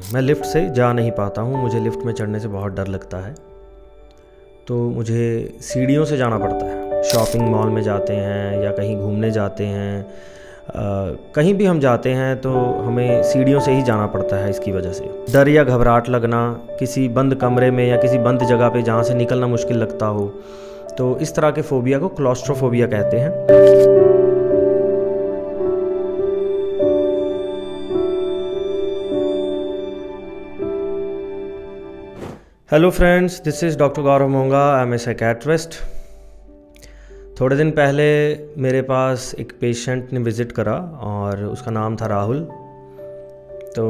मैं लिफ्ट से जा नहीं पाता हूँ, मुझे लिफ्ट में चढ़ने से बहुत डर लगता है। तो मुझे सीढ़ियों से जाना पड़ता है। शॉपिंग मॉल में जाते हैं या कहीं घूमने जाते हैं, कहीं भी हम जाते हैं तो हमें सीढ़ियों से ही जाना पड़ता है। इसकी वजह से डर या घबराहट लगना, किसी बंद कमरे में या किसी बंद जगह पे जहाँ से निकलना मुश्किल लगता हो, तो इस तरह के फ़ोबिया को क्लॉस्ट्रोफोबिया कहते हैं। Hello friends, this is doctor Gaurav Monga. I am a psychiatrist. थोड़े दिन पहले मेरे पास एक पेशेंट ने विज़िट करा और उसका नाम था राहुल। तो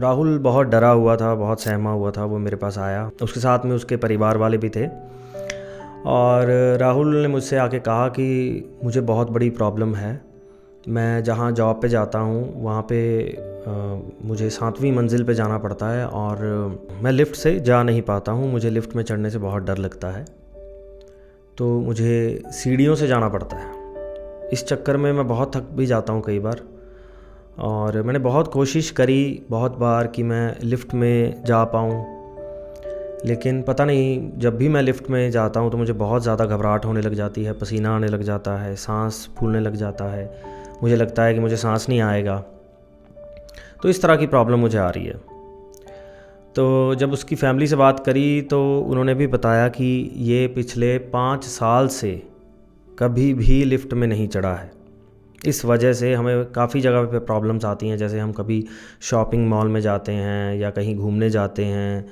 राहुल बहुत डरा हुआ था, बहुत सहमा हुआ था। वो मेरे पास आया, उसके साथ में उसके परिवार वाले भी थे। और राहुल ने मुझसे आके कहा कि मुझे बहुत बड़ी प्रॉब्लम है। मैं जहाँ जॉब पे जाता हूँ वहाँ पे मुझे 7वीं मंजिल पे जाना पड़ता है और मैं लिफ़्ट से जा नहीं पाता हूँ। मुझे लिफ़्ट में चढ़ने से बहुत डर लगता है, तो मुझे सीढ़ियों से जाना पड़ता है। इस चक्कर में मैं बहुत थक भी जाता हूँ कई बार। और मैंने बहुत कोशिश करी बहुत बार कि मैं लिफ़्ट में जा पाऊँ, लेकिन पता नहीं, जब भी मैं लिफ़्ट में जाता हूँ तो मुझे बहुत ज़्यादा घबराहट होने लग जाती है, पसीना आने लग जाता है, सांस फूलने लग जाता है, मुझे लगता है कि मुझे सांस नहीं आएगा। तो इस तरह की प्रॉब्लम मुझे आ रही है। तो जब उसकी फैमिली से बात करी तो उन्होंने भी बताया कि ये पिछले 5 साल से कभी भी लिफ़्ट में नहीं चढ़ा है। इस वजह से हमें काफ़ी जगह पे प्रॉब्लम्स आती हैं। जैसे हम कभी शॉपिंग मॉल में जाते हैं या कहीं घूमने जाते हैं,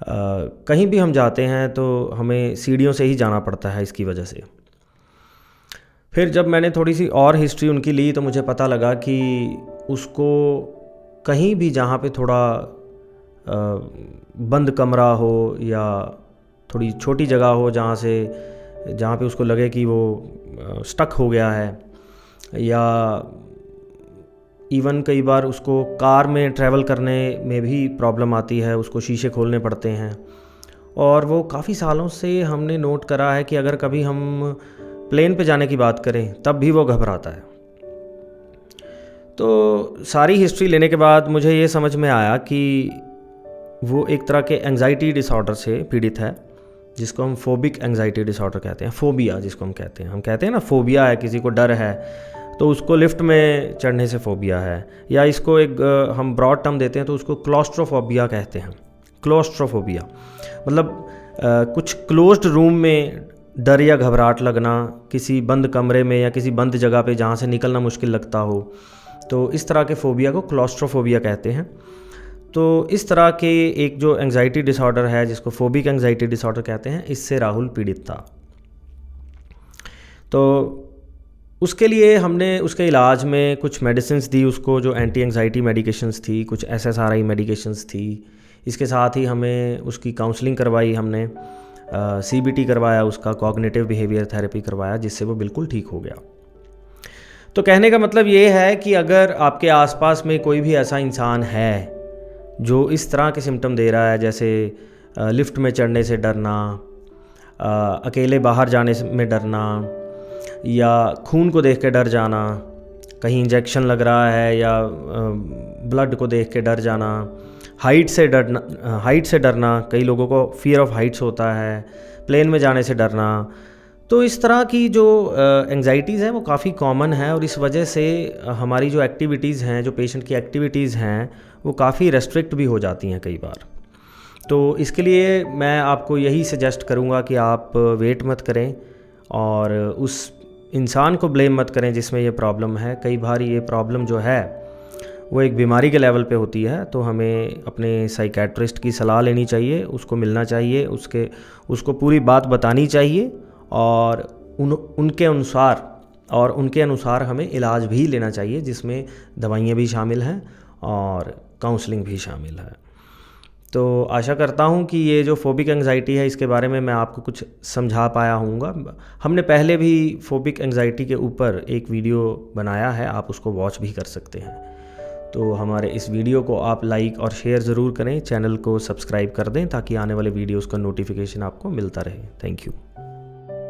कहीं भी हम जाते हैं तो हमें सीढ़ियों से ही जाना पड़ता है इसकी वजह से। फिर जब मैंने थोड़ी सी और हिस्ट्री उनकी ली तो मुझे पता लगा कि उसको कहीं भी जहाँ पे थोड़ा बंद कमरा हो या थोड़ी छोटी जगह हो जहाँ पे उसको लगे कि वो स्टक हो गया है, या इवन कई बार उसको कार में ट्रैवल करने में भी प्रॉब्लम आती है, उसको शीशे खोलने पड़ते हैं। और वो काफ़ी सालों से हमने नोट करा है कि अगर कभी हम प्लेन पे जाने की बात करें तब भी वो घबराता है। तो सारी हिस्ट्री लेने के बाद मुझे ये समझ में आया कि वो एक तरह के एंग्जाइटी डिसऑर्डर से पीड़ित है, जिसको हम फोबिक एंग्जाइटी डिसऑर्डर कहते हैं। फोबिया जिसको हम कहते हैं ना, फोबिया है, किसी को डर है तो उसको लिफ्ट में चढ़ने से फोबिया है। या इसको एक हम ब्रॉड टर्म देते हैं तो उसको क्लॉस्ट्रोफोबिया कहते हैं। क्लॉस्ट्रोफोबिया मतलब कुछ क्लोज्ड रूम में डर या घबराहट लगना, किसी बंद कमरे में या किसी बंद जगह पे जहाँ से निकलना मुश्किल लगता हो, तो इस तरह के फ़ोबिया को क्लॉस्ट्रोफोबिया कहते हैं। तो इस तरह के एक जो एंग्जाइटी डिसऑर्डर है जिसको फोबिक एंग्जाइटी डिसऑर्डर कहते हैं, इससे राहुल पीड़ित था। तो उसके लिए हमने उसके इलाज में कुछ मेडिसिन्स दी उसको, जो एंटी एंग्जाइटी मेडिकेशंस थी, कुछ SSRI मेडिकेशंस थी। इसके साथ ही हमें उसकी काउंसलिंग करवाई, हमने CBT करवाया, उसका कॉग्निटिव बिहेवियर थेरेपी करवाया, जिससे वो बिल्कुल ठीक हो गया। तो कहने का मतलब ये है कि अगर आपके आसपास में कोई भी ऐसा इंसान है जो इस तरह के सिम्टम दे रहा है, जैसे लिफ्ट में चढ़ने से डरना, अकेले बाहर जाने में डरना, या खून को देख के डर जाना, कहीं इंजेक्शन लग रहा है, या ब्लड को देख के डर जाना, हाइट से डरना, कई लोगों को फियर ऑफ हाइट्स होता है, प्लेन में जाने से डरना। तो इस तरह की जो एंग्जाइटीज़ हैं वो काफ़ी कॉमन है, और इस वजह से हमारी जो एक्टिविटीज़ हैं, जो पेशेंट की एक्टिविटीज़ हैं, वो काफ़ी रेस्ट्रिक्ट भी हो जाती हैं कई बार। तो इसके लिए मैं आपको यही सजेस्ट करूँगा कि आप वेट मत करें और उस इंसान को ब्लेम मत करें जिसमें ये प्रॉब्लम है। कई बार ये प्रॉब्लम जो है वो एक बीमारी के लेवल पे होती है, तो हमें अपने साइकेट्रिस्ट की सलाह लेनी चाहिए, उसको मिलना चाहिए, उसको पूरी बात बतानी चाहिए, और उनके अनुसार हमें इलाज भी लेना चाहिए, जिसमें दवाइयाँ भी शामिल हैं और काउंसलिंग भी शामिल है। तो आशा करता हूँ कि ये जो फोबिक एंग्जाइटी है इसके बारे में मैं आपको कुछ समझा पाया हूँगा। हमने पहले भी फोबिक एंग्जाइटी के ऊपर एक वीडियो बनाया है, आप उसको वॉच भी कर सकते हैं। तो हमारे इस वीडियो को आप लाइक और शेयर ज़रूर करें, चैनल को सब्सक्राइब कर दें ताकि आने वाले वीडियोज़ का नोटिफिकेशन आपको मिलता रहे। Thank you.